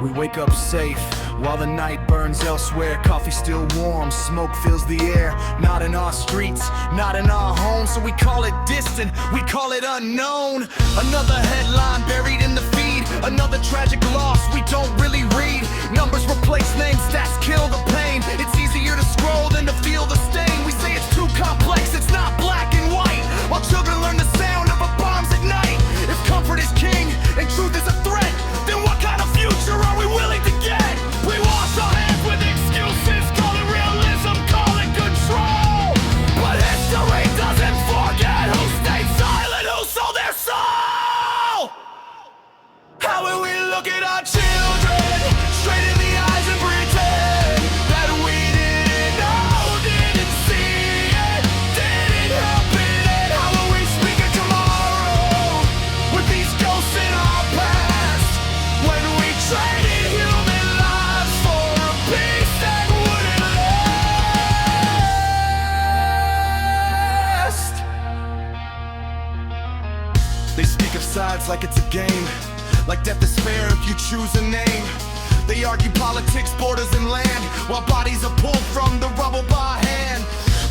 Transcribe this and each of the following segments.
We wake up safe, while the night burns elsewhere. Coffee still warm, smoke fills the air. Not in our streets, not in our homes. So we call it distant, we call it unknown. Another headline buried in the feed, another tragic loss we don't really read. Numbers replace names, stats kill the pain. It's easier to scroll than to feel the stain. We say it's too complex, it's not black and white, while children learn the sound of a bomb's ignite. If comfort is king and truth is a threat, then what kind of future are we willing to get? We wash our hands with excuses, call it realism, call it control. But history doesn't forget who stayed silent, who sold their soul. How will we look at our children straight in the eyes and pretend that we didn't know, didn't see it, didn't happen? And how will we speak of tomorrow with these ghosts in our past, when we traded human lives for a peace that wouldn't last? They speak of sides like it's a game, like death is fair if you choose a name. They argue politics, borders, and land, while bodies are pulled from the rubble by hand.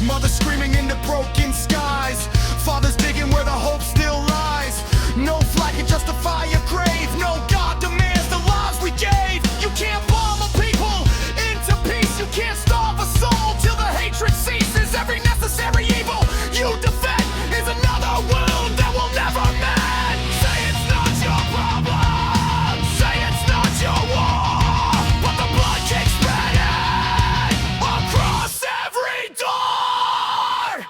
Mothers screaming into broken skies, fathers digging where the hope still lies. No flag can justify your grave, no God demands the lives we gave. You can't bomb a people into peace, you can't starve a soul till the hatred ceases. Every necessary evil you defend is another wound that will never mend. Say it's not your problem, say it's not your war, but the blood keeps spreading across every door.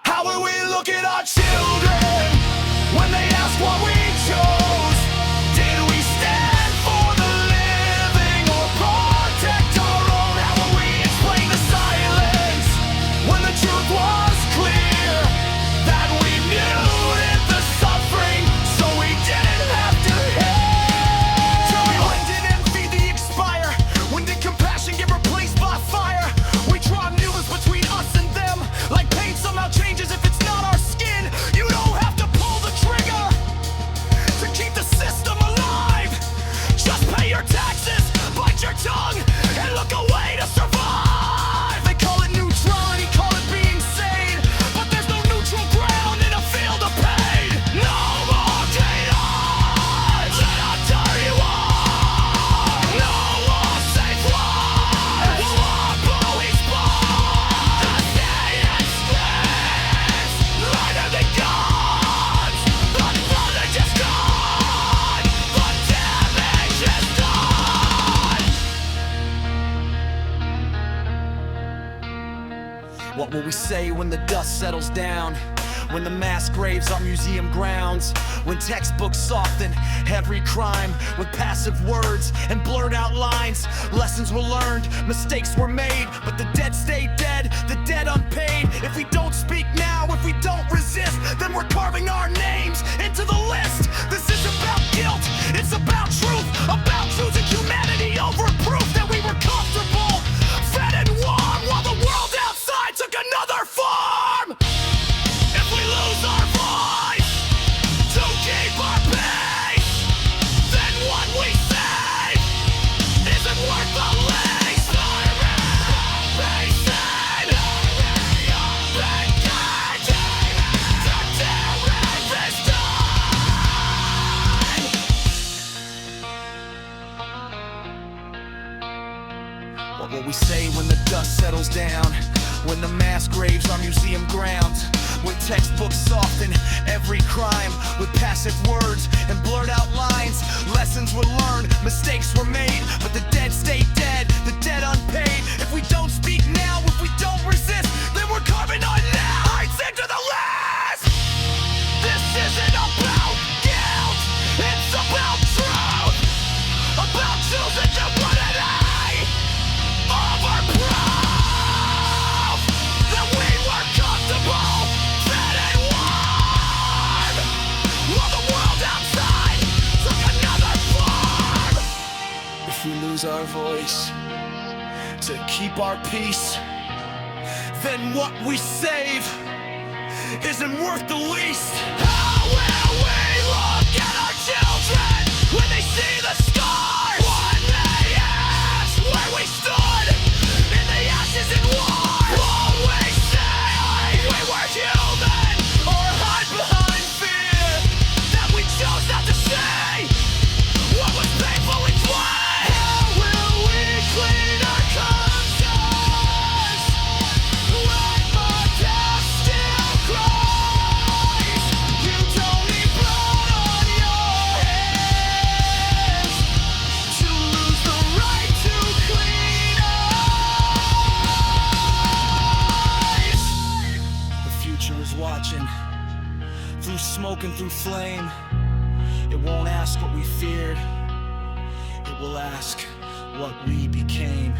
How will we look at our children when they ask what we chose? Did we stand for the living or protect our own? How will we explain the silence when the truth was clear, that we muted the suffering so we didn't have to hear? Tell me, when did envy the expire? When did compassion get replaced by fire? We draw news between us and them, like paint somehow changes if it's not our skin. You don't have to pull the trigger to keep the system alive. Just pay your taxes, bite your tongue, and look away to survive. They call it neutrality, call it being sane, but there's no neutral ground in a field of pain. No more chaos, let us turn you on. No more safe lives, war police bombs. The state screams louder than guns. The knowledge is gone, the damage is done. What will we say when the dust settles down? When the mass graves are museum grounds? When textbooks soften every crime with passive words and blurred out lines? Lessons were learned, mistakes were made, but the dead stay dead, the dead unpaid. If we don't speak now, if we don't resist, then we're carving our names into the list. This is about guilt, it's about truth, about choosing humanity over proof that we were comfortable, fed and warm, while the world outside took another form. If we lose our voice to keep our pace, then what we say isn't worth the least. Pacing, the terrorist time. What will we say when the dust settles down? When the mass graves are museum grounds? When textbooks soften every crime with passive words and blurred out lines? Lessons were learned, mistakes were made, but the dead stay dead, the dead unpaid. If we don't speak now, if we don't resist, then we're carving our lives into the list. This isn't about guilt, it's about truth, about choosing humanity over proof that we were comfortable, fed and warm, while the world outside took another form. If we lose our voice to keep our peace, then what we save isn't worth the least. How will we look at our children when they see the scars? through smoke and through flame. It won't ask what we feared, it will ask what we became.